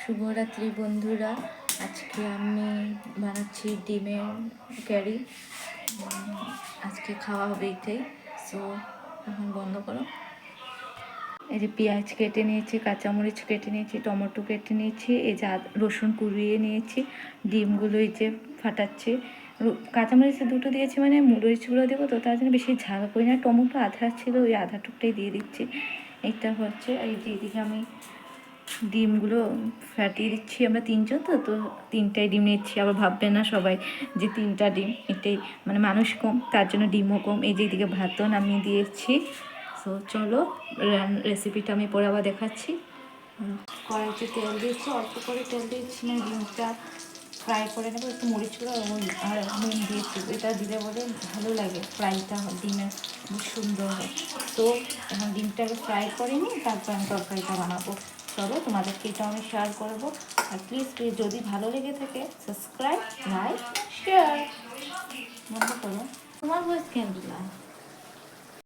শুভরাত্রি বন্ধুরা। আজকে আমি বানাচ্ছি ডিমের কারি। আজকে খাওয়া হবে এটাই। সো এখন বন্ধ করো। এই যে পেঁয়াজ কেটে নিয়েছি, কাঁচামরিচ কেটে নিয়েছি, টমেটো কেটে নিয়েছি, এই যে রসুন কুড়িয়ে নিয়েছি, ডিমগুলো এই যে ফাটাচ্ছি। কাঁচামরিচ দুটো দিয়েছি মানে মরিচগুলো দেবো, তো তার জন্য বেশি ঝাল করি না। টমেটো আধা ছিল, ওই আধা টুকটাই দিয়ে দিচ্ছি। এইটা হচ্ছে এই যে এদিকে আমি ডিমগুলো ফাটিয়ে দিচ্ছি। আমরা তিনজন তো তিনটাই ডিম নিচ্ছি। আবার ভাববে না সবাই যে তিনটা ডিম, এটাই মানে মানুষ কম তার জন্য ডিমও কম। এই যে এদিকে ভাতও নামিয়ে দিয়েছি। সো চলো রেসিপিটা আমি পরে আবার দেখাচ্ছি। কড়াইতে তেল দিয়েছি, অল্প করে তেল দিয়েছি, মানে ডিমটা ফ্রাই করে নেবো। একটু মরিচ গুঁড়ো আর নুন দিয়েছি, এটা দিলে বলে ভালো লাগে, ফ্রাইটা ডিমের খুব সুন্দর হয়। তো এখন ডিমটাকে ফ্রাই করে নিই, তারপর আমি তরকারিটা বানাবো। চলো তোমাদেরকে এটা আমি শেয়ার করবো। আর প্লিজ যদি ভালো লেগে থাকে সাবস্ক্রাইব, লাইক, শেয়ার। বন্ধ করো, তোমার ভয়েস কেন দিলাম।